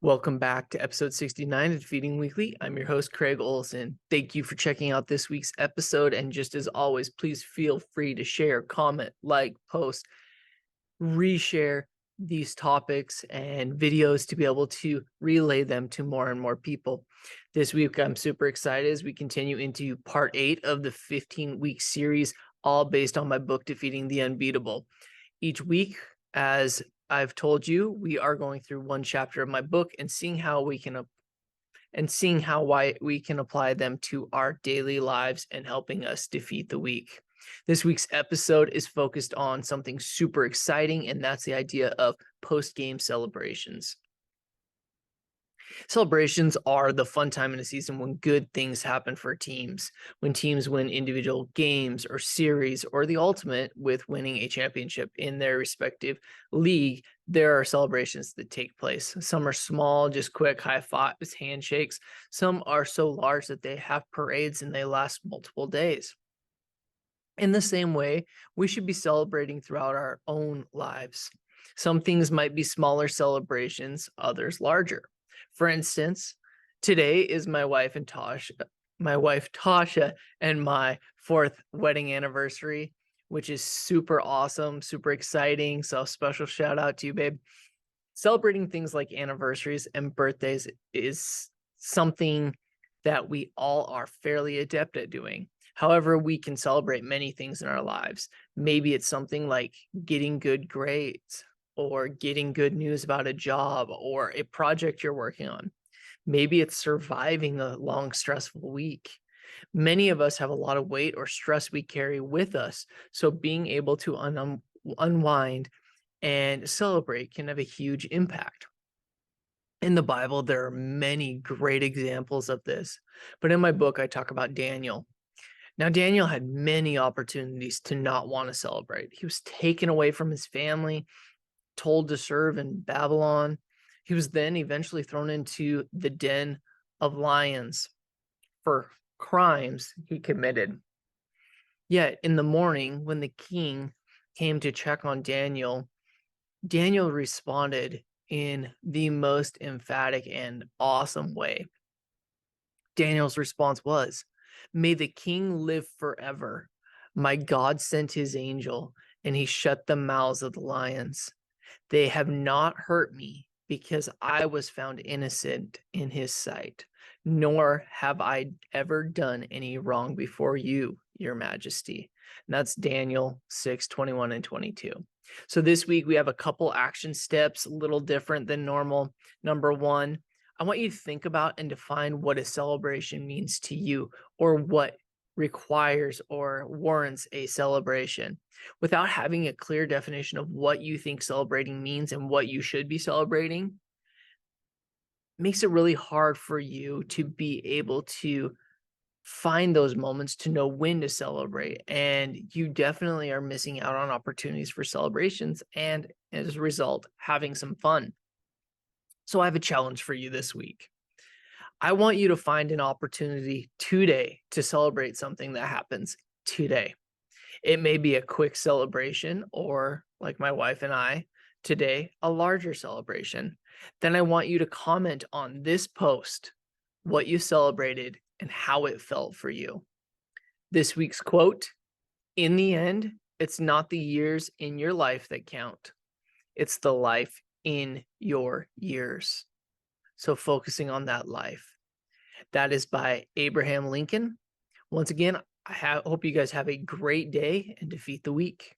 Welcome back to episode 69 of Defeating Weekly. I'm your host, Craig Olson. Thank you for checking out this week's episode. And just as always, please feel free to share, comment, like, post, reshare these topics and videos to be able to relay them to more and more people. This week, I'm super excited as we continue into part 8 of the 15-week series, all based on my book, Defeating the Unbeatable. Each week, as I've told you, we are going through one chapter of my book and seeing how we can why we can apply them to our daily lives and helping us defeat the week. This week's episode is focused on something super exciting, and that's the idea of post-game celebrations. Celebrations are the fun time in a season when good things happen for teams, when teams win individual games or series, or the ultimate with winning a championship in their respective league. There are celebrations that take place. Some are small, just quick high fives, handshakes. Some are so large that they have parades and they last multiple days. In the same way, we should be celebrating throughout our own lives. Some things might be smaller celebrations, others larger. For instance, today is my wife Tasha and my 4th wedding anniversary, which is super awesome, super exciting. So special shout out to you, babe. Celebrating things like anniversaries and birthdays is something that we all are fairly adept at doing. However, we can celebrate many things in our lives. Maybe it's something like getting good grades or getting good news about a job or a project you're working on. Maybe it's surviving a long, stressful week. Many of us have a lot of weight or stress we carry with us. So being able to unwind and celebrate can have a huge impact. In the Bible, there are many great examples of this, but in my book, I talk about Daniel. Now, Daniel had many opportunities to not want to celebrate. He was taken away from his family, told to serve in Babylon. He was then eventually thrown into the den of lions for crimes he committed. Yet in the morning, when the king came to check on Daniel, Daniel responded in the most emphatic and awesome way. Daniel's response was, "May the king live forever. My God sent his angel, and he shut the mouths of the lions. They have not hurt me because I was found innocent in his sight, nor have I ever done any wrong before you, your majesty." And that's Daniel 6:21 and 22. So this week we have a couple action steps, a little different than normal. Number one, I want you to think about and define what a celebration means to you, or what requires or warrants a celebration. Without having a clear definition of what you think celebrating means and what you should be celebrating, makes it really hard for you to be able to find those moments to know when to celebrate. And you definitely are missing out on opportunities for celebrations and, as a result, having some fun. So I have a challenge for you this week. I want you to find an opportunity today to celebrate something that happens today. It may be a quick celebration, or like my wife and I today, a larger celebration. Then I want you to comment on this post what you celebrated and how it felt for you. This week's quote: "In the end, it's not the years in your life that count. It's the life in your years." So focusing on that life. That is by Abraham Lincoln. Once again, hope you guys have a great day and defeat the week.